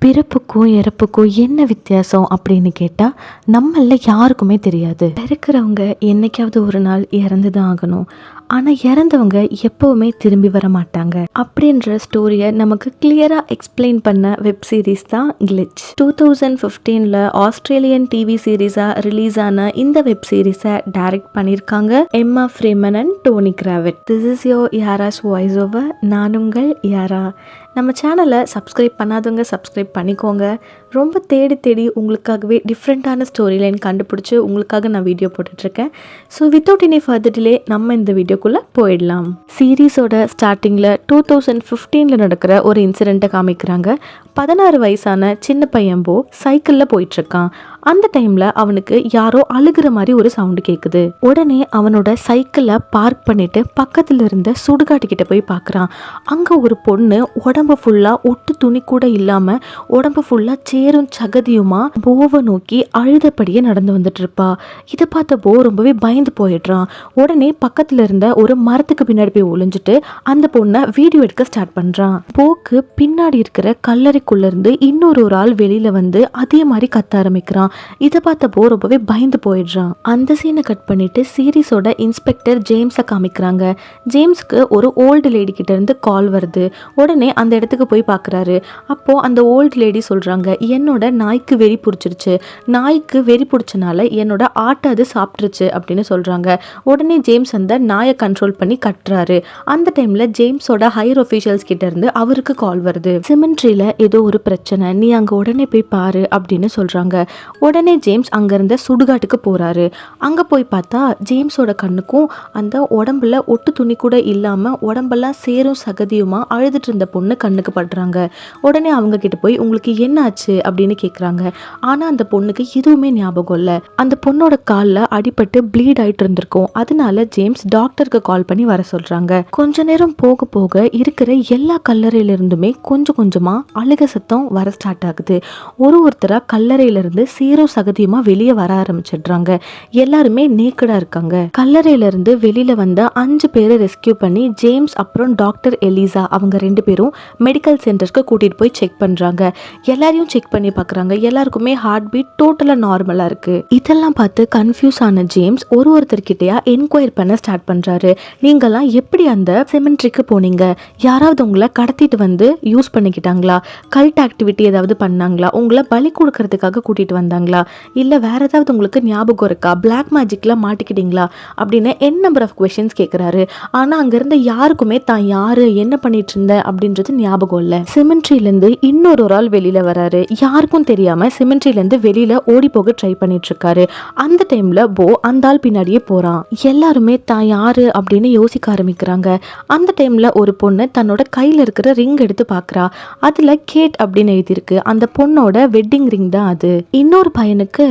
பிறப்புக்கும் இறப்புக்கும் என்ன வித்தியாசம் அப்படின்னு கேட்டால் நம்மள யாருக்குமே தெரியாது. பிறக்கிறவங்க என்னைக்காவது ஒரு நாள் இறந்து தான் ஆகணும். ஆனால் இறந்தவங்க எப்போவுமே திரும்பி வர மாட்டாங்க அப்படின்ற ஸ்டோரியை நமக்கு கிளியராக எக்ஸ்பிளைன் பண்ண வெப் சீரிஸ் தான் கிளிச். 2015 ஆஸ்திரேலியன் டிவி சீரீஸாக ரிலீஸ் ஆன இந்த வெப் சீரிஸை டைரக்ட் பண்ணியிருக்காங்க Emma Freeman and Tony Krawitz. This is your Yara's voice over. நான் உங்கள் யாரா. நம்ம சேனலை சப்ஸ்கிரைப் பண்ணாதவங்க சப்ஸ்கிரைப் பண்ணிக்கோங்க. ரொம்ப தேடி தேடி உங்களுக்காகவே டிஃப்ரெண்ட்டான ஸ்டோரி லைன் கண்டுபிடிச்சி உங்களுக்காக நான் வீடியோ போட்டுட்ருக்கேன். So without any further delay நம்ம இந்த வீடியோக்குள்ளே போயிடலாம். சீரீஸோட ஸ்டார்டிங்கில் 2015 நடக்கிற ஒரு இன்சிடெண்ட்டை காமிக்கிறாங்க. 16 வயசான சின்ன பையன் போ சைக்கிளில் போயிட்டுருக்கான். அந்த டைமில் அவனுக்கு யாரோ அழுகிற மாதிரி ஒரு சவுண்டு கேட்குது. உடனே அவனோட சைக்கிளை பார்க் பண்ணிட்டு பக்கத்தில் இருந்த சுடுகாட்டுக்கிட்ட போய் பார்க்குறான். அங்கே ஒரு பொண்ணு உடம்பு ஃபுல்லாக ஒட்டு துணி கூட இல்லாமல் உடம்பு ஃபுல்லாக சேரும் சகதியுமா போவை நோக்கி அழுதபடியே நடந்து வந்துட்டு இருப்பா. இதை பார்த்த போ ரொம்பவே பயந்து போயிடுறான். உடனே பக்கத்தில் இருந்த ஒரு மரத்துக்கு பின்னாடி போய் ஒளிஞ்சிட்டு அந்த பொண்ணை வீடியோ எடுக்க ஸ்டார்ட் பண்ணுறான். போக்கு பின்னாடி இருக்கிற கல்லறைக்குள்ளேருந்து இன்னொரு ஆள் வெளியில் வந்து அதே மாதிரி கத்த ஆரம்பிக்கிறான். இதை பார்த்த போ ரொம்பவே பயந்து போயிடுறான். அந்த சீனை கட் பண்ணிட்டு சீரீஸோட இன்ஸ்பெக்டர் ஜேம்ஸை காமிக்கிறாங்க. ஜேம்ஸ்க்கு ஒரு ஓல்டு லேடி கிட்ட இருந்து கால் வருது. உடனே அந்த இடத்துக்கு போய் பார்க்குறாரு. அப்போ அந்த ஓல்டு லேடி சொல்றாங்க, என்னோட நாய்க்கு வெறி பிடிச்சிருச்சு, நாய்க்கு வெறி பிடிச்சனால என்னோட ஆட்டை அது சாப்பிட்டுருச்சு அப்படின்னு சொல்றாங்க. உடனே ஜேம்ஸ் அந்த நாயை கண்ட்ரோல் பண்ணி கட்டுறாரு. அந்த டைம்ல ஜேம்ஸோட ஹையர் ஆஃபீஷியல்ஸ் கிட்ட இருந்து அவருக்கு கால் வருது. சிமெண்ட்ரியில ஏதோ ஒரு பிரச்சனை, நீ அங்க உடனே போய் பாரு அப்படின்னு சொல்றாங்க. உடனே ஜேம்ஸ் அங்கிருந்த சுடுகாட்டுக்கு போறாரு. அங்க போய் பார்த்தா ஜேம்ஸோட கண்ணுக்கும் அந்த உடம்புல ஒட்டு துணி கூட இல்லாம உடம்பெல்லாம் சேரும் சகதியுமா அழுதுட்டு இருந்த பொண்ணு கண்ணுக்கு படுறாங்க. உடனே அவங்க கிட்ட போய் உங்களுக்கு என்ன ஆச்சு அப்படின்னு கேக்குறாங்க. ஆனா அந்த பொண்ணுக்கு எதுவுமே ஞாபகம் இல்ல. அந்த பொண்ணோட கால்ல அடிபட்டு ப்ளீட் ஆயிட்டு இருந்திருக்கும். அதனால ஜேம்ஸ் டாக்டருக்கு கால் பண்ணி வர சொல்றாங்க. கொஞ்ச நேரம் போக போக இருக்கிற எல்லா கல்லறையில இருந்துமே கொஞ்சம் கொஞ்சமா அழுக சத்தம் வர ஸ்டார்ட் ஆகுது. ஒருத்தரா கல்லறையில இருந்து சேரும் சகதியுமா வெளியே வர ஆரம்பிச்சிடுறாங்க. எல்லாருமே நேக்கடா இருக்காங்க. கல்லறையில இருந்து வெளியில வந்த 5 பேரை ரெஸ்கியூ பண்ணி ஜேம்ஸ் அப்புறம் டாக்டர் எலிசா அவங்க 2 பேரும் மெடிக்கல் சென்டருக்கு கூட்டிட்டு போய் செக் பண்றாங்க. எல்லாரையும் செக் பண்ணி பார்க்கறாங்க. எல்லாருக்குமே ஹார்ட் பீட் டோட்டலா நார்மலா இருக்கு. இதெல்லாம் பார்த்து கன்ஃபியூஸ் ஆன ஜேம்ஸ் ஒருத்தர்கிட்டயா என்கொயர் பண்ண ஸ்டார்ட் பண்றாரு. நீங்கெல்லாம் எப்படி அந்த செமெண்ட்ரிக்கு போனீங்க? யாராவது உங்களை கடத்திட்டு வந்து யூஸ் பண்ணிக்கிட்டாங்களா? கல்ட் ஆக்டிவிட்டி ஏதாவது பண்ணாங்களா? உங்களை பலி கொடுக்கறதுக்காக கூட்டிட்டு வந்தாங்களா? இல்ல வேற ஏதாவது உங்களுக்கு ஞாபகம் இருக்கா? பிளாக் மேஜிக்ல மாட்டிக்கிட்டீங்களா அப்படின்னு நம்பர் ஆஃப் क्वेश्चंस கேக்குறாரு. ஆனா அங்க இருந்த யாருக்குமே தான் யாரு என்ன பண்ணிட்டு இருந்த அப்படின்றது ஞாபகம் இல்ல. சிமெண்ட்ரியில இருந்து இன்னொரு ஆள் வெளியில வராரு. யாருக்கும் தெரியாம சிமெண்ட்ரியில இருந்து வெளியில ஓடி போக ட்ரை பண்ணிட்டு இருக்காரு. அந்த டைம்ல போ அந்த ஆள் பின்னாடியே போறான். எல்லாருமே தான் யாரு அப்படின்னு யோசிக்க ஆரம்பிக்கிறாங்க. அந்த டைம்ல ஒரு பொண்ணு தன்னோட கையில இருக்கிற ரிங் எடுத்து பாக்குறா. அதுல கேட் அப்படின்னு எழுதியிருக்கு. அந்த பொண்ணோட வெட்டிங் ரிங் தான் அது. இன்னொரு பையனுக்கு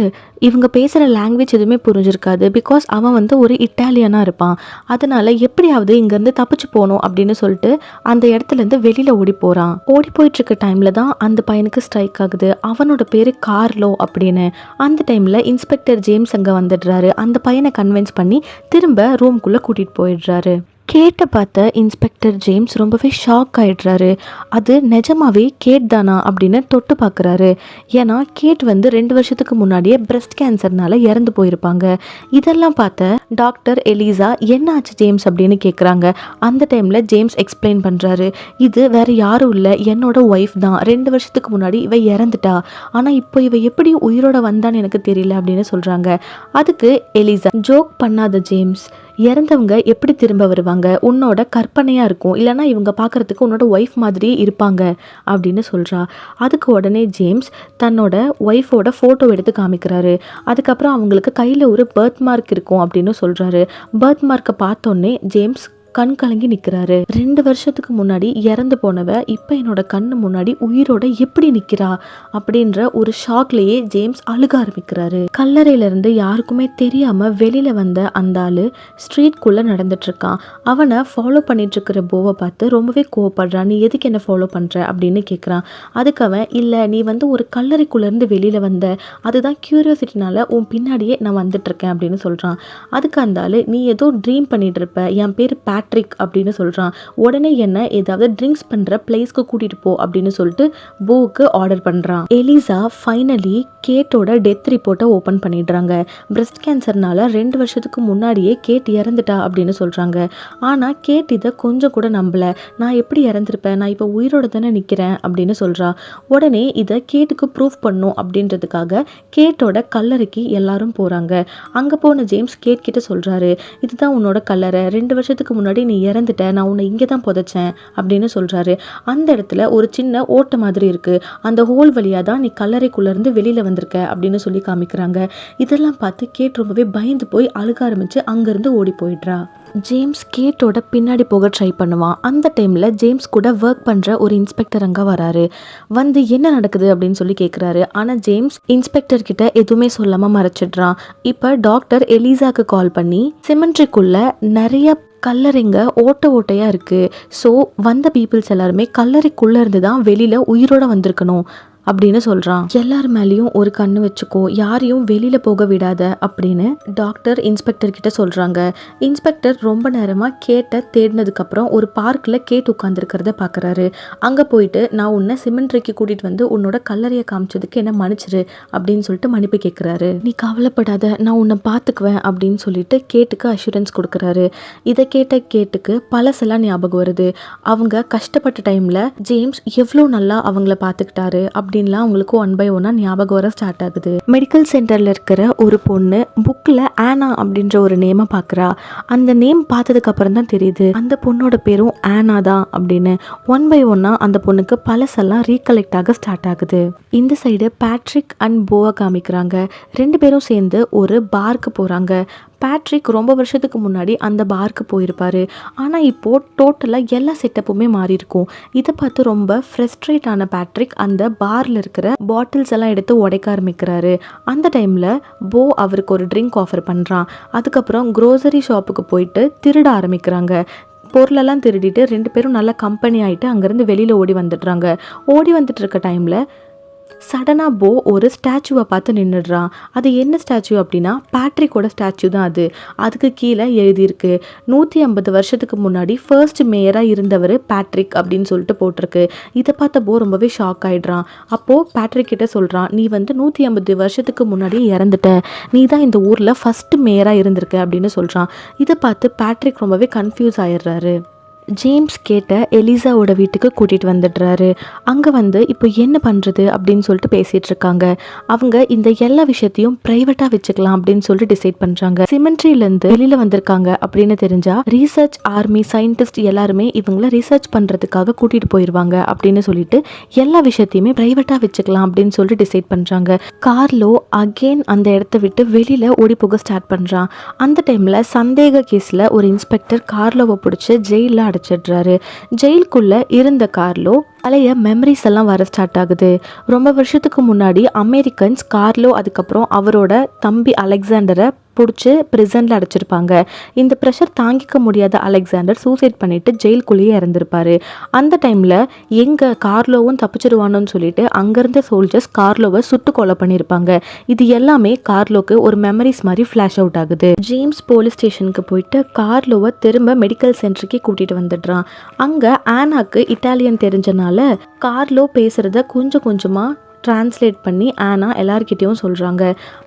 இவங்க பேசுகிற லாங்குவேஜ் எதுவுமே புரிஞ்சிருக்காது. பிகாஸ் அவன் வந்து ஒரு இட்டாலியனாக இருப்பான். அதனால எப்படியாவது இங்கேருந்து தப்பிச்சு போகணும் அப்படின்னு சொல்லிட்டு அந்த இடத்துலேருந்து வெளியில் ஓடி போகிறான். ஓடி போயிட்டுருக்க டைமில் தான் அந்த பையனுக்கு ஸ்ட்ரைக் ஆகுது. அவனோட பேர் கார்லோ அப்படின்னு. அந்த டைமில் இன்ஸ்பெக்டர் ஜேம்ஸ் அங்கே வந்துடுறாரு. அந்த பையனை கன்வின்ஸ் பண்ணி திரும்ப ரூம்குள்ளே கூட்டிகிட்டு போயிடுறாரு. கேட்டை பார்த்த இன்ஸ்பெக்டர் ஜேம்ஸ் ரொம்பவே ஷாக் ஆயிடுறாரு. அது நிஜமாவே கேட் தானா அப்படின்னு தொட்டு பார்க்குறாரு. ஏன்னா கேட் வந்து 2 வருஷத்துக்கு முன்னாடியே பிரஸ்ட் கேன்சர்னால இறந்து போயிருப்பாங்க. இதெல்லாம் பார்த்த டாக்டர் எலிசா என்ன ஆச்சு ஜேம்ஸ் அப்படின்னு கேட்குறாங்க. அந்த டைமில் ஜேம்ஸ் எக்ஸ்பிளைன் பண்ணுறாரு. இது வேற யாரும் இல்லை, என்னோட ஒய்ஃப் தான். 2 வருஷத்துக்கு முன்னாடி இவ இறந்துட்டா. ஆனால் இப்போ இவ எப்படி உயிரோட வந்தான்னு எனக்கு தெரியல அப்படின்னு சொல்கிறாங்க. அதுக்கு எலிசா, ஜோக் பண்ணாத ஜேம்ஸ், இறந்தவங்க எப்படி திரும்ப வருவாங்க? உன்னோட கற்பனையா இருக்கும், இல்லைனா இவங்க பார்க்கறதுக்கு உன்னோட ஒய்ஃப் மாதிரி இருப்பாங்க அப்படின்னு சொல்றா. அதுக்கு உடனே ஜேம்ஸ் தன்னோட ஒய்ஃபோட ஃபோட்டோ எடுத்து காமிக்கிறாரு. அதுக்கப்புறம் அவங்களுக்கு கையில் ஒரு பர்த் மார்க் இருக்கும் அப்படின்னு சொல்றாரு. பர்த் மார்க்கை பார்த்தோன்னே ஜேம்ஸ் கண் கலங்கி நிற்கிறாரு. 2 வருஷத்துக்கு முன்னாடி இறந்து போனவ இப்போ என்னோட கண்ணு முன்னாடி உயிரோட எப்படி நிற்கிறா அப்படின்ற ஒரு ஷாக்லேயே ஜேம்ஸ் அழுக ஆரம்பிக்கிறாரு. கல்லறையிலேருந்து யாருக்குமே தெரியாமல் வெளியில் வந்த அந்த ஆள் ஸ்ட்ரீட்குள்ளே நடந்துட்டுருக்கான். அவனை ஃபாலோ பண்ணிட்டுருக்கிற போவை பார்த்து ரொம்பவே கோவப்படுறான். நீ எதுக்கு என்ன ஃபாலோ பண்ணுற அப்படின்னு கேட்குறான். அதுக்கு அவன், இல்லை நீ வந்து ஒரு கல்லறைக்குள்ளேருந்து வெளியில் வந்த, அதுதான் க்யூரியாசிட்டினால உன் பின்னாடியே நான் வந்துட்டுருக்கேன் அப்படின்னு சொல்கிறான். அதுக்கு அந்த ஆள், நீ ஏதோ ட்ரீம் பண்ணிட்டு இருப்ப, என் பேர் பேட்ரிக் அப்படின்னு சொல்கிறான். உடனே என்ன ஏதாவது ட்ரிங்க்ஸ் பண்ணுற பிளேஸ்க்கு கூட்டிகிட்டு போ அப்படின்னு சொல்லிட்டு போவுக்கு ஆர்டர் பண்ணுறான். எலிசா ஃபைனலி கேட்டோட டெத் ரிப்போர்ட்டை ஓப்பன் பண்ணிடுறாங்க. பிரெஸ்ட் கேன்சர்னால 2 வருஷத்துக்கு முன்னாடியே கேட் இறந்துட்டா அப்படின்னு சொல்கிறாங்க. ஆனால் கேட் இதை கொஞ்சம் கூட நம்பலை. நான் எப்படி இறந்துருப்பேன், நான் இப்போ உயிரோட தானே நிற்கிறேன் அப்படின்னு சொல்கிறா. உடனே இதை கேட்டுக்கு ப்ரூஃப் பண்ணும் அப்படின்றதுக்காக கேட்டோட கல்லறைக்கு எல்லாரும் போகிறாங்க. அங்கே போன ஜேம்ஸ் கேட் கிட்ட சொல்கிறாரு, இதுதான் உன்னோட கல்லறை, 2 வருஷத்துக்கு முன்னாடி நீ இறந்துட்ட, நான் உன்னை இங்கே தான் புதைச்சேன் அப்படின்னு சொல்கிறாரு. அந்த இடத்துல ஒரு சின்ன ஓட்டை மாதிரி இருக்குது, அந்த ஹோல் வழியாக தான் நீ கல்லறைக்குள்ளேருந்து வெளியில் வந்திருக்க அப்படின்னு சொல்லி காமிக்கிறாங்க. இதெல்லாம் பார்த்து கேட் ரொம்பவே பயந்து போய் அழுக ஆரம்பித்து அங்கேருந்து ஓடி போயிடுறா. ஜேம்ஸ் கேட்டோட பின்னாடி போக ட்ரை பண்ணுவான். அந்த டைமில் ஜேம்ஸ் கூட ஒர்க் பண்ணுற ஒரு இன்ஸ்பெக்டர் அங்கே வராரு. வந்து என்ன நடக்குது அப்படின்னு சொல்லி கேட்குறாரு. ஆனால் ஜேம்ஸ் இன்ஸ்பெக்டர் கிட்ட எதுவுமே சொல்லாமல் மறைச்சிடுறான். இப்போ டாக்டர் எலிசாக்கு கால் பண்ணி சிமெண்ட்ரிக்குள்ள நிறைய கல்லறைங்க ஓட்டையாக இருக்குது, ஸோ வந்த பீப்புள்ஸ் எல்லாருமே கல்லறைக்குள்ளே இருந்து தான் வெளியில் உயிரோட வந்திருக்கணும் அப்படின்னு சொல்கிறான். எல்லார் மேலேயும் ஒரு கண்ணு வச்சுக்கோ, யாரையும் வெளியில் போக விடாத அப்படின்னு டாக்டர் இன்ஸ்பெக்டர் கிட்ட சொல்கிறாங்க. இன்ஸ்பெக்டர் ரொம்ப நேரமாக கேட்டை தேடினதுக்கப்புறம் ஒரு பார்க்கில் கேட் உட்காந்துருக்கிறத பார்க்குறாரு. அங்கே போயிட்டு நான் உன்னை சிமெண்ட்ரிக்கு கூட்டிகிட்டு வந்து உன்னோட கல்லறையை காமிச்சதுக்கு என்ன மன்னிச்சிரு அப்படின்னு சொல்லிட்டு மன்னிப்பு கேட்குறாரு. நீ கவலைப்படாத, நான் உன்னை பார்த்துக்குவேன் அப்படின்னு சொல்லிட்டு கேட்டுக்கு அஷூரன்ஸ் கொடுக்குறாரு. இதை கேட்ட கேட்டுக்கு பழசெல்லாம் ஞாபகம் வருது. அவங்க கஷ்டப்பட்ட டைமில் ஜேம்ஸ் எவ்வளோ நல்லா அவங்கள பார்த்துக்கிட்டாரு அப்படின்லாம் அவங்களுக்கு 1 by 1 ஞாபகம் வர ஸ்டார்ட் ஆகுது. மெடிக்கல் சென்டரில் இருக்கிற ஒரு பொண்ணு புக்கில் ஆனா அப்படின்ற ஒரு நேமை பார்க்குறா. அந்த நேம் பார்த்ததுக்கு அப்புறம் தான் தெரியுது அந்த பொண்ணோட பேரும் ஆனா தான் அப்படின்னு. 1 by 1 அந்த பொண்ணுக்கு பழசெல்லாம் ரீகலெக்ட் ஆக ஸ்டார்ட் ஆகுது. இந்த சைடு பேட்ரிக் அண்ட் போவை காமிக்கிறாங்க. 2 பேரும் சேர்ந்து ஒரு பார்க்கு போகிறாங்க. பேட்ரிக் ரொம்ப வருஷத்துக்கு முன்னாடி அந்த பார்க்கு போயிருப்பார். ஆனால் இப்போது டோட்டலாக எல்லா செட்டப்புமே மாறி இருக்கும். இதை பார்த்து ரொம்ப ஃப்ரஸ்ட்ரேட் ஆன பேட்ரிக் அந்த பாரில் இருக்கிற பாட்டில்ஸ் எல்லாம் எடுத்து உடைக்க ஆரம்பிக்கிறாரு. அந்த டைமில் போ அவருக்கு ஒரு ட்ரிங்க் ஆஃபர் பண்ணுறான். அதுக்கப்புறம் க்ரோசரி ஷாப்புக்கு போயிட்டு திருட ஆரம்பிக்கிறாங்க. பொருளெல்லாம் திருடிட்டு 2 பேரும் நல்லா கம்பெனி ஆகிட்டு அங்கேருந்து வெளியில் ஓடி வந்துடுறாங்க. ஓடி வந்துட்டு இருக்க டைமில் சடனாக போ ஒரு ஸ்டாச்சுவை பார்த்து நின்றுடுறான். அது என்ன ஸ்டாச்சு அப்படின்னா பேட்ரிக்கோட ஸ்டாச்சு தான் அது. அதுக்கு கீழே எழுதியிருக்கு 150 வருஷத்துக்கு முன்னாடி ஃபர்ஸ்ட் மேயராக இருந்தவர் பேட்ரிக் அப்படின்னு சொல்லிட்டு போட்டிருக்கு. இதை பார்த்த போ ரொம்பவே ஷாக் ஆகிடுறான். அப்போது பேட்ரிக் கிட்ட சொல்கிறான், நீ வந்து 150 வருஷத்துக்கு முன்னாடி இறந்துட்ட, நீ தான் இந்த ஊரில் ஃபஸ்ட்டு மேயராக இருந்திருக்க அப்படின்னு சொல்கிறான். இதை பார்த்து பேட்ரிக் ரொம்பவே கன்ஃபியூஸ் ஆயிடுறாரு. ஜேம்ஸ் கேட்ட எலிசாவோட வீட்டுக்கு கூட்டிகிட்டு வந்துடுறாரு. அங்கே வந்து இப்போ என்ன பண்ணுறது அப்படின்னு சொல்லிட்டு பேசிகிட்டு இருக்காங்க. அவங்க இந்த எல்லா விஷயத்தையும் ப்ரைவேட்டாக வச்சுக்கலாம் அப்படின்னு சொல்லிட்டு டிசைட் பண்ணுறாங்க. சிமெண்ட்ரியிலேருந்து வெளியில் வந்திருக்காங்க அப்படின்னு தெரிஞ்சால் ரீசர்ச் ஆர்மி சயின்டிஸ்ட் எல்லாருமே இவங்கள ரிசர்ச் பண்ணுறதுக்காக கூட்டிகிட்டு போயிடுவாங்க அப்படின்னு சொல்லிட்டு எல்லா விஷயத்தையுமே ப்ரைவேட்டாக வச்சுக்கலாம் அப்படின்னு சொல்லிட்டு டிசைட் பண்ணுறாங்க. கார்லோ அகெயின் அந்த இடத்த விட்டு வெளியில் ஓடி போக ஸ்டார்ட் பண்ணுறான். அந்த டைமில் சந்தேக கேஸில் ஒரு இன்ஸ்பெக்டர் கார்லோவை பிடிச்சி ஜெயிலில் அடைச்சிடுறாரு. ஜெயிலுக்குள்ள இருந்த கார்லோ பழைய மெமரிஸ் எல்லாம் வர ஸ்டார்ட் ஆகுது. ரொம்ப வருஷத்துக்கு முன்னாடி அமெரிக்கன்ஸ் கார்லோ அதுக்கப்புறம் அவரோட தம்பி அலெக்சாண்டரை பிடிச்சி ப்ரிசனில் அடைச்சிருப்பாங்க. இந்த ப்ரெஷர் தாங்கிக்க முடியாத அலெக்சாண்டர் சூசைட் பண்ணிட்டு ஜெயிலுக்குள்ளேயே இறந்துருப்பாரு. அந்த டைமில் எங்கே கார்லோவும் தப்பிச்சிடுவானோன்னு சொல்லிட்டு அங்கேருந்த சோல்ஜர்ஸ் கார்லோவை சுட்டு கொலை பண்ணியிருப்பாங்க. இது எல்லாமே கார்லோக்கு ஒரு மெமரிஸ் மாதிரி ஃப்ளாஷ் அவுட் ஆகுது. ஜேம்ஸ் போலீஸ் ஸ்டேஷனுக்கு போயிட்டு கார்லோவை திரும்ப மெடிக்கல் சென்டருக்கு கூட்டிகிட்டு வந்துடுறான். அங்கே ஆனாக்கு இட்டாலியன் தெரிஞ்சனால கார்லோ பேசுகிறத கொஞ்சம் கொஞ்சமாக டிரான்ஸ்லேட் பண்ணி ஆனா எல்லார்கிட்டையும் சொல்கிறாங்க.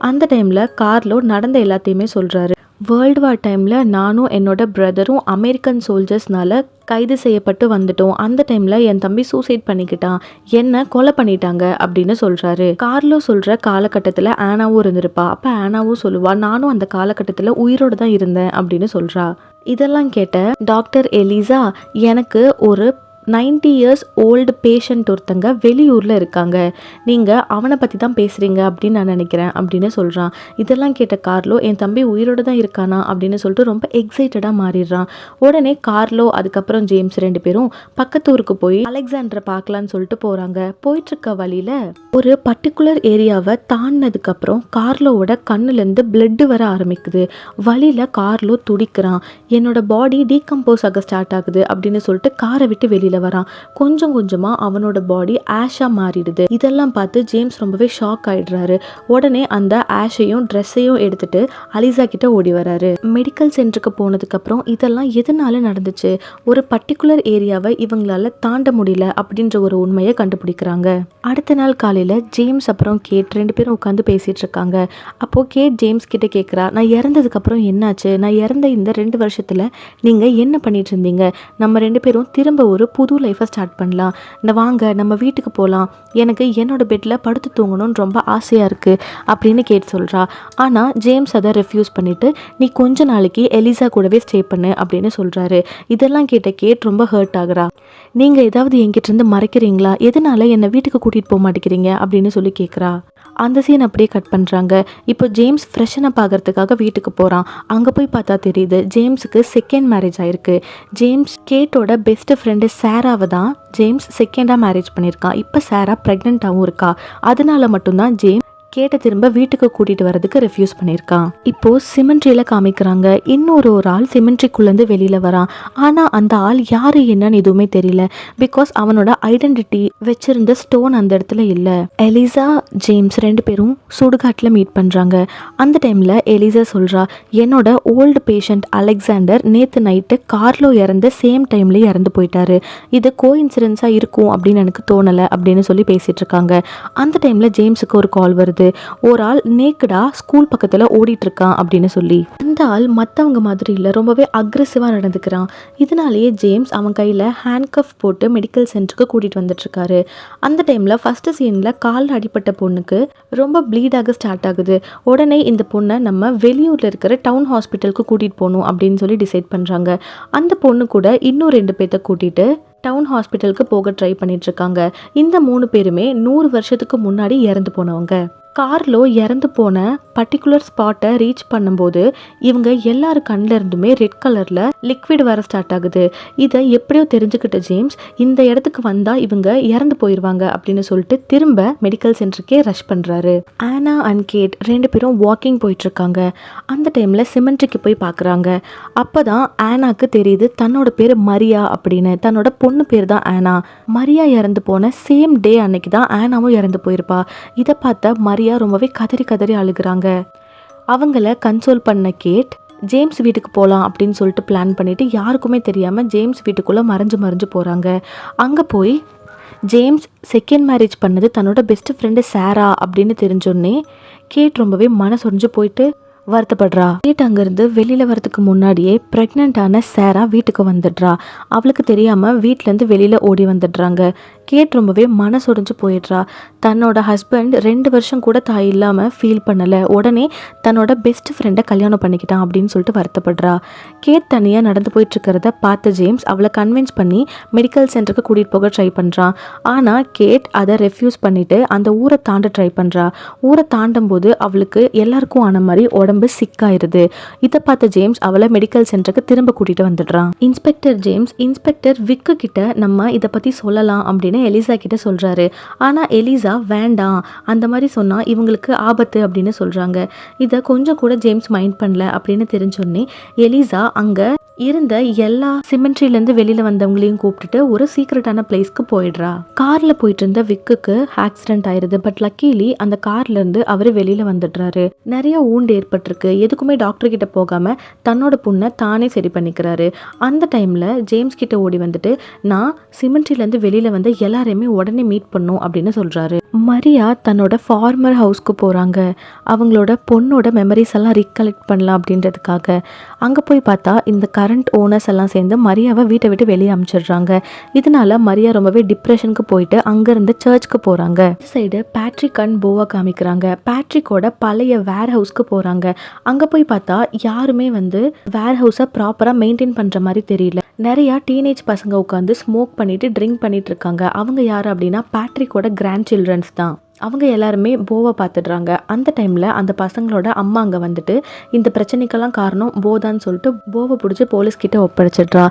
அந்த டைமில் கார்லோ நடந்த எல்லாத்தையுமே சொல்கிறாரு. வேர்ல்டு வார் டைமில் நானும் என்னோட பிரதரும் அமெரிக்கன் சோல்ஜர்ஸ்னால கைது செய்யப்பட்டு வந்துட்டோம். அந்த டைமில் என் தம்பி சூசைட் பண்ணிக்கிட்டான், என்ன கொலை பண்ணிட்டாங்க அப்படின்னு சொல்கிறாரு. கார்லோ சொல்கிற காலகட்டத்தில் ஆனாவும் இருந்திருப்பா. அப்போ ஆனாவும் சொல்லுவா, நானும் அந்த காலகட்டத்தில் உயிரோடு தான் இருந்தேன் அப்படின்னு சொல்கிறா. இதெல்லாம் கேட்ட டாக்டர் எலிசா, எனக்கு ஒரு 90 years ஓல்டு பேஷண்ட் ஒருத்தங்க வெளியூரில் இருக்காங்க, நீங்கள் அவனை பற்றி தான் பேசுகிறீங்க அப்படின்னு நான் நினைக்கிறேன் அப்படின்னு சொல்கிறான். இதெல்லாம் கேட்ட கார்லோ, என் தம்பி உயிரோடு தான் இருக்கானா அப்படின்னு சொல்லிட்டு ரொம்ப எக்ஸைட்டடாக மாறிடுறான். உடனே கார்லோ அதுக்கப்புறம் ஜேம்ஸ் 2 பேரும் பக்கத்து ஊருக்கு போய் அலெக்சாண்டரை பார்க்கலான்னு சொல்லிட்டு போகிறாங்க. போயிட்டுருக்க வழியில் ஒரு பர்டிகுலர் ஏரியாவை தாண்டினதுக்கப்புறம் கார்லோவோட கண்ணுலேருந்து பிளட்டு வர ஆரம்பிக்குது. வழியில் கார்லோ துடிக்கிறான். என்னோட பாடி டீகம்போஸ் ஆக ஸ்டார்ட் ஆகுது அப்படின்னு சொல்லிட்டு காரை விட்டு வெளியில் வெளியில வரான். கொஞ்சம் கொஞ்சமா அவனோட பாடி ஆஷா மாறிடுது. இதெல்லாம் பார்த்து ஜேம்ஸ் ரொம்பவே ஷாக் ஆயிடுறாரு. உடனே அந்த ஆஷையும் ட்ரெஸ்ஸையும் எடுத்துட்டு அலிசா கிட்ட ஓடி வராரு. மெடிக்கல் சென்டருக்கு போனதுக்கு அப்புறம் இதெல்லாம் எதனால நடந்துச்சு, ஒரு பர்டிகுலர் ஏரியாவை இவங்களால தாண்ட முடியல அப்படின்ற ஒரு உண்மையை கண்டுபிடிக்கிறாங்க. அடுத்த நாள் காலையில ஜேம்ஸ் அப்புறம் கேட் 2 பேரும் உட்காந்து பேசிட்டு இருக்காங்க. அப்போ கேட் ஜேம்ஸ் கிட்ட கேட்குறா, நான் இறந்ததுக்கு அப்புறம் என்னாச்சு, நான் இறந்த இந்த 2 வருஷத்துல நீங்க என்ன பண்ணிட்டு இருந்தீங்க, நம்ம 2 பேரும் திரும்ப ஒரு புது லைஃபை ஸ்டார்ட் பண்ணலாம், வாங்க நம்ம வீட்டுக்கு போகலாம், எனக்கு என்னோட பெட்ல படுத்து தூங்கணும்னு ரொம்ப ஆசையா இருக்கு அப்படின்னு கேட் சொல்றா. ஆனா ஜேம்ஸ் அதை ரெஃப்யூஸ் பண்ணிட்டு நீ கொஞ்ச நாளைக்கு எலிசா கூடவே ஸ்டே பண்ணு அப்படின்னு சொல்றாரு. இதெல்லாம் கேட்ட கேட் ரொம்ப ஹர்ட் ஆகுறா. நீங்க ஏதாவது என்கிட்ட இருந்து மறைக்கிறீங்களா, எதனால என்னை வீட்டுக்கு கூட்டிட்டு போக மாட்டேங்கிறீங்க அப்படின்னு சொல்லி கேட்குறா. அந்த சீன் அப்படியே கட் பண்ணுறாங்க. இப்போ ஜேம்ஸ் ஃப்ரெஷன் அப் ஆகிறதுக்காக வீட்டுக்கு போகிறான். அங்கே போய் பார்த்தா தெரியுது ஜேம்ஸுக்கு செகண்ட் மேரேஜ் ஆயிருக்கு. ஜேம்ஸ் கேட்டோட பெஸ்ட் ஃப்ரெண்டு சாராவை தான் ஜேம்ஸ் செகண்டாக மேரேஜ் பண்ணியிருக்கான். இப்போ சாரா ப்ரெக்னெண்ட்டாகவும் இருக்கா. அதனால மட்டும்தான் ஜேம்ஸ் கேட்ட திரும்ப வீட்டுக்கு கூட்டிட்டு வரதுக்கு ரெஃப்யூஸ் பண்ணியிருக்கான். இப்போ சிமெண்ட்ரியில காமிக்கிறாங்க. இன்னொரு ஆள் சிமெண்ட்ரிக்குள்ளேருந்து வெளியில வரான். ஆனா அந்த ஆள் யாரு என்னன்னு எதுவுமே தெரியல. பிகாஸ் அவனோட ஐடென்டிட்டி வச்சிருந்த ஸ்டோன் அந்த இடத்துல இல்லை. எலிசா ஜேம்ஸ் 2 பேரும் சுடுகாட்டில் மீட் பண்றாங்க. அந்த டைம்ல எலிசா சொல்றா, என்னோட ஓல்டு பேஷண்ட் அலெக்சாண்டர் நேத்து நைட்டு கார்லோ இறந்து சேம் டைம்ல இறந்து போயிட்டாரு. இது கோஇன்சிடென்ஸா இருக்கும் அப்படின்னு எனக்கு தோணலை அப்படின்னு சொல்லி பேசிட்டு இருக்காங்க. அந்த டைம்ல ஜேம்ஸுக்கு ஒரு கால் வருது. ஒரு ஆள் நேக்கடா ஸ்கூல் பக்கத்துல ஓடிட்டு இருக்கான் அப்படின்னு சொல்லி. அந்த ஆள் மற்றவங்க மாதிரி இல்லை, ரொம்பவே அக்ரெசிவா நடந்துக்கிறான். இதனாலேயே ஜேம்ஸ் அவன் கையில ஹேண்ட்கஃப் போட்டு மெடிக்கல் சென்டருக்கு கூட்டிட்டு வந்துட்டு இருக்காரு. அந்த டைம்ல ஃபர்ஸ்ட் சீன்ல காலில் அடிப்பட்ட பொண்ணுக்கு ரொம்ப ப்ளீட் ஆக ஸ்டார்ட் ஆகுது. உடனே இந்த பொண்ணை நம்ம வெளியூர்ல இருக்கிற டவுன் ஹாஸ்பிட்டலுக்கு கூட்டிட்டு போகணும் அப்படின்னு சொல்லி டிசைட் பண்றாங்க. அந்த பொண்ணு கூட இன்னும் 2 பேர்த்த கூட்டிட்டு டவுன் ஹாஸ்பிட்டலுக்கு போக ட்ரை பண்ணிட்டு இருக்காங்க. இந்த 3 பேருமே 100 வருஷத்துக்கு முன்னாடி இறந்து போனவங்க. கார்லோ இறந்து போன பர்டிகுலர் ஸ்பாட்டை ரீச் பண்ணும்போது இவங்க எல்லாரு கண்ணில் இருந்துமே ரெட் கலரில் லிக்விட் வர ஸ்டார்ட் ஆகுது. இதை எப்படியோ தெரிஞ்சுக்கிட்ட ஜேம்ஸ் இந்த இடத்துக்கு வந்தால் இவங்க இறந்து போயிடுவாங்க அப்படின்னு சொல்லிட்டு திரும்ப மெடிக்கல் சென்டருக்கே ரஷ் பண்ணுறாரு. ஆனா அண்ட் கேட் 2 பேரும் வாக்கிங் போயிட்டுருக்காங்க. அந்த டைமில் சிமெண்ட்ரிக்கு போய் பார்க்குறாங்க. அப்போ தான் ஆனாக்கு தெரியுது தன்னோட பேர் மரியா அப்படின்னு. தன்னோட பொண்ணு பேர் தான் ஆனா. மரியா இறந்து போன சேம் டே அன்னைக்கு தான் ஆனாவும் இறந்து போயிருப்பா. இதை பார்த்த மரியா ரொம்பவே கதறி கதறி அழுகுறாங்க. அவங்கள கன்சோல் பண்ண கேட் ஜேம்ஸ் வீட்டுக்கு போகலாம் அப்படின்னு சொல்லிட்டு பிளான் பண்ணிட்டு யாருக்குமே தெரியாமல் ஜேம்ஸ் வீட்டுக்குள்ளே மறைஞ்சு போகிறாங்க. அங்கே போய் ஜேம்ஸ் செகண்ட் மேரேஜ் பண்ணது தன்னோட பெஸ்ட் ஃப்ரெண்டு சாரா அப்படின்னு தெரிஞ்சோடனே கேட் ரொம்பவே மனசொடைஞ்சு போயிட்டு வருத்தப்படுறா. கேட் அங்கிருந்து வெளியில வரதுக்கு முன்னாடியே பிரெக்னென்டான சாரா வீட்டுக்கு வந்துடுறா. அவளுக்கு தெரியாம வீட்டிலேருந்து வெளியில ஓடி வந்துடுறாங்க. கேட் ரொம்பவே மனசொடைஞ்சு போயிடுறா. தன்னோட ஹஸ்பண்ட் 2 வருஷம் கூட தாய் இல்லாம ஃபீல் பண்ணல. உடனே தன்னோட பெஸ்ட் ஃப்ரெண்டை கல்யாணம் பண்ணிக்கிட்டான் அப்படின்னு சொல்லிட்டு வருத்தப்படுறா. கேட் தனியா நடந்து போயிட்டு இருக்கிறத பார்த்த ஜேம்ஸ் அவளை கன்வின்ஸ் பண்ணி மெடிக்கல் சென்டருக்கு கூட்டிட்டு போக ட்ரை பண்றான். ஆனா கேட் அதை ரெஃப்யூஸ் பண்ணிட்டு அந்த ஊரை தாண்ட ட்ரை பண்றா. ஊரை தாண்டும் போது அவளுக்கு எல்லாருக்கும் ஆன மாதிரி உடம்பு சிக்காயிருது. இதை பார்த்த ஜேம்ஸ் அவளை மெடிக்கல் சென்டருக்கு திரும்ப கூட்டிட்டு வந்துடுறான். இன்ஸ்பெக்டர் விக்கு கிட்ட நம்ம இதை பத்தி சொல்லலாம் அப்படின்னு எலிசா கிட்ட சொல்றாரு. ஆனா எலிசா வேண்டாம், அந்த மாதிரி சொன்னா இவங்களுக்கு ஆபத்து அப்படின்னு சொல்றாங்க. இதை கொஞ்சம் கூட ஜேம்ஸ் மைண்ட் பண்ணல அப்படின்னு தெரிஞ்சோடனே எலிசா அங்க இருந்த எல்லா சிமெண்ட்ரியிலேருந்து வெளியில வந்தவங்களையும் கூப்பிட்டுட்டு ஒரு சீக்ரெட்டான பிளேஸ்க்கு போயிடுறா. கார்ல போயிட்டு இருந்த விக்குக்கு ஆக்சிடென்ட் ஆயிருது. பட் லக்கீலி அந்த கார்ல இருந்து அவரு வெளியில வந்துடுறாரு. நிறைய ஊண்டு ஏற்பட்டிருக்கு. எதுக்குமே டாக்டர் கிட்ட போகாம தன்னோட பொண்ணை தானே சரி பண்ணிக்கிறாரு. அந்த டைம்ல ஜேம்ஸ் கிட்ட ஓடி வந்துட்டு நான் சிமெண்ட்ரியிலேருந்து வெளியில வந்து எல்லாரையுமே உடனே மீட் பண்ணும் அப்படின்னு சொல்றாரு. மரியா தன்னோட ஃபார்மர் ஹவுஸ்க்கு போகிறாங்க. அவங்களோட பொண்ணோட மெமரிஸ் எல்லாம் ரீகலெக்ட் பண்ணலாம் அப்படின்றதுக்காக. அங்கே போய் பார்த்தா இந்த கரண்ட் ஓனர்ஸ் எல்லாம் சேர்ந்து மரியாவை வீட்டை விட்டு வெளியே அனுப்பிச்சிடுறாங்க. இதனால மரியா ரொம்பவே டிப்ரெஷனுக்கு போயிட்டு அங்கேருந்து சர்ச்சுக்கு போகிறாங்க. சைடு பேட்ரிக் அண்ட் போவா காமிக்கிறாங்க. பேட்ரிக்கோட பழைய வேர் ஹவுஸ்க்கு போகிறாங்க. அங்கே போய் பார்த்தா யாருமே வந்து வேர் ஹவுஸை ப்ராப்பராக மெயின்டைன் பண்ணுற மாதிரி தெரியல. நிறையா டீனேஜ் பசங்க உட்காந்து ஸ்மோக் பண்ணிட்டு ட்ரிங்க் பண்ணிட்டு இருக்காங்க. அவங்க யார் அப்படின்னா பேட்ரிக்கோட கிராண்ட் சில்ட்ரன்ஸ் தான். அவங்க எல்லாருமே போவை பார்த்துடுறாங்க. அந்த டைமில் அந்த பசங்களோட அம்மா அங்கே வந்துட்டு இந்த பிரச்சனைக்கெல்லாம் காரணம் போதான்னு சொல்லிட்டு போவை பிடிச்சி போலீஸ்கிட்ட ஒப்படைச்சிட்றா.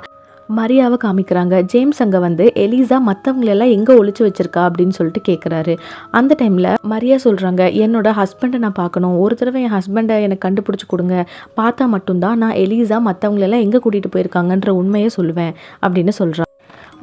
மரியாவை காமிக்கிறாங்க. ஜேம்ஸ் அங்கே வந்து எலிசா மற்றவங்களெல்லாம் எங்கே ஒளிச்சு வச்சிருக்கா அப்படின்னு சொல்லிட்டு கேட்குறாரு. அந்த டைமில் மரியா சொல்கிறாங்க, என்னோட ஹஸ்பண்டை நான் பார்க்கணும், ஒரு தடவை என் ஹஸ்பண்டை எனக்கு கண்டுபிடிச்சி கொடுங்க, பார்த்தா மட்டும்தான் நான் எலிசா மற்றவங்களெல்லாம் எங்கே கூட்டிகிட்டு போயிருக்காங்கன்ற உண்மையை சொல்லுவேன் அப்படின்னு சொல்கிறான்.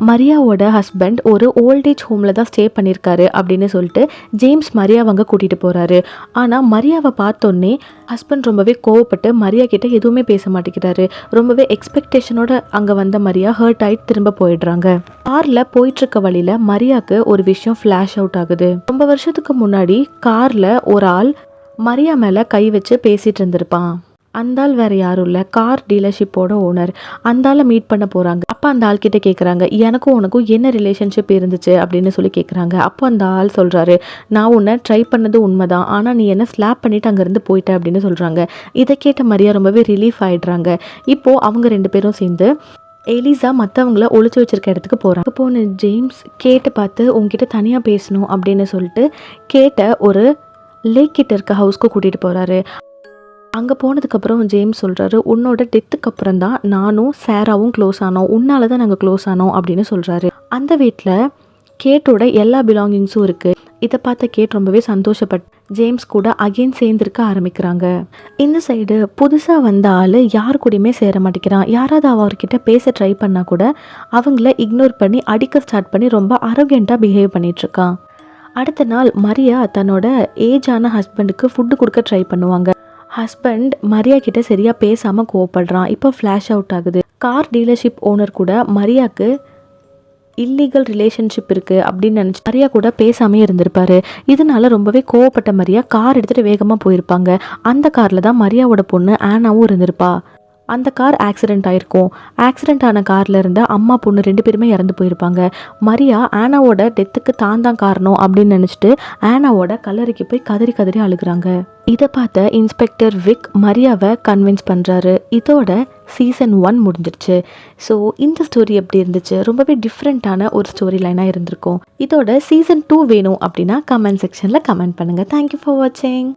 மரியாவோட ஹஸ்பண்ட் ஒரு ஓல்டேஜ் ஹோமில் தான் ஸ்டே பண்ணியிருக்காரு அப்படின்னு சொல்லிட்டு ஜேம்ஸ் மரியாவை அங்கே கூட்டிகிட்டு போகிறாரு. ஆனால் மரியாவை பார்த்தோன்னே ஹஸ்பண்ட் ரொம்பவே கோவப்பட்டு மரியா கிட்ட எதுவுமே பேச மாட்டேங்கிறாரு. ரொம்பவே எக்ஸ்பெக்டேஷனோட அங்கே வந்த மரியா ஹர்ட் ஆகிட்டு திரும்ப போயிடுறாங்க. காரில் போயிட்டுருக்க வழியில் மரியாவுக்கு ஒரு விஷயம் ஃப்ளாஷ் அவுட் ஆகுது. ரொம்ப வருஷத்துக்கு முன்னாடி காரில் ஒரு ஆள் மரியா மேலே கை வச்சு பேசிகிட்டு இருந்திருப்பான். அந்த ஆள் வேறு யாரும் இல்லை, கார் டீலர்ஷிப்போட ஓனர். அந்த ஆளை மீட் பண்ண போகிறாங்க. அப்போ அந்த ஆள் கிட்ட கேட்குறாங்க, எனக்கும் உனக்கும் என்ன ரிலேஷன்ஷிப் இருந்துச்சு அப்படின்னு சொல்லி கேட்குறாங்க. அப்போ அந்த ஆள் சொல்கிறாரு, நான் உன்னை ட்ரை பண்ணது உண்மைதான், ஆனால் நீ என்ன ஸ்லாப் பண்ணிவிட்டு அங்கேருந்து போயிட்ட அப்படின்னு சொல்கிறாங்க. இதை கேட்ட மரியா ரொம்பவே ரிலீஃப் ஆகிடுறாங்க. இப்போது அவங்க 2 பேரும் சேர்ந்து எலிசா மற்றவங்கள ஒளிச்சு வச்சிருக்க இடத்துக்கு போகிறாங்க. போன ஜேம்ஸ் கேட்டு பார்த்து உங்ககிட்ட தனியாக பேசணும் அப்படின்னு சொல்லிட்டு கேட்ட ஒரு லேக் கிட்ட இருக்க ஹவுஸ்க்கு கூட்டிகிட்டு போகிறாரு. அங்கே போனதுக்கப்புறம் ஜேம்ஸ் சொல்கிறாரு, உன்னோட டெத்துக்கு அப்புறம் தான் நானும் சாராவும் க்ளோஸ் ஆனோம், உன்னால தான் நாங்கள் க்ளோஸ் ஆனோம் அப்படின்னு சொல்கிறாரு. அந்த வீட்டில் கேட்டோட எல்லா பிலாங்கிங்ஸும் இருக்குது. இதை பார்த்த கேட் ரொம்பவே சந்தோஷப்பட்டு ஜேம்ஸ் கூட அகெயின் சேர்ந்துருக்க ஆரம்பிக்கிறாங்க. இந்த சைடு புதுசாக வந்த ஆள் யார் கூடயுமே சேர மாட்டேங்கிறான். யாராவது அவர்கிட்ட பேச ட்ரை பண்ணால் கூட அவங்கள இக்னோர் பண்ணி அடிக்க ஸ்டார்ட் பண்ணி ரொம்ப அரகெண்ட்டாக பிஹேவ் பண்ணிகிட்ருக்கான். அடுத்த நாள் மரியா தன்னோட ஏஜான ஹஸ்பண்டுக்கு ஃபுட்டு கொடுக்க ட்ரை பண்ணுவாங்க. ஹஸ்பண்ட் மரியா கிட்ட சரியாக பேசாமல் கோவப்படுறான். இப்போ ஃப்ளாஷ் அவுட் ஆகுது. கார் டீலர்ஷிப் ஓனர் கூட மரியாவுக்கு இல்லீகல் ரிலேஷன்ஷிப் இருக்குது அப்படின்னு நினச்சி மரியா கூட பேசாமே இருந்திருப்பாரு. இதனால ரொம்பவே கோவப்பட்ட மரியா கார் எடுத்துகிட்டு வேகமாக போயிருப்பாங்க. அந்த காரில் தான் மரியாவோட பொண்ணு ஆனாவும் இருந்திருப்பா. அந்த கார் ஆக்சிடெண்ட் ஆகிருக்கும். ஆக்சிடெண்ட் ஆன காரில் இருந்த அம்மா பொண்ணு 2 பேருமே இறந்து போயிருப்பாங்க. மரியா ஆனாவோட டெத்துக்கு தான் காரணம் அப்படின்னு நினச்சிட்டு ஆனாவோட கல்லறைக்கு போய் கதறி கதறி அழுகுறாங்க. இதை பார்த்த இன்ஸ்பெக்டர் விக் மரியாவை கன்வின்ஸ் பண்ணுறாரு. இதோட சீசன் 1 முடிஞ்சிருச்சு. ஸோ இந்த ஸ்டோரி எப்படி இருந்துச்சு? ரொம்பவே டிஃப்ரெண்ட்டான ஒரு ஸ்டோரி லைனாக இருந்திருக்கும். இதோட சீசன் 2 வேணும் அப்படின்னா கமெண்ட் செக்ஷனில் கமெண்ட் பண்ணுங்கள். தேங்க்யூ ஃபார் வாட்சிங்.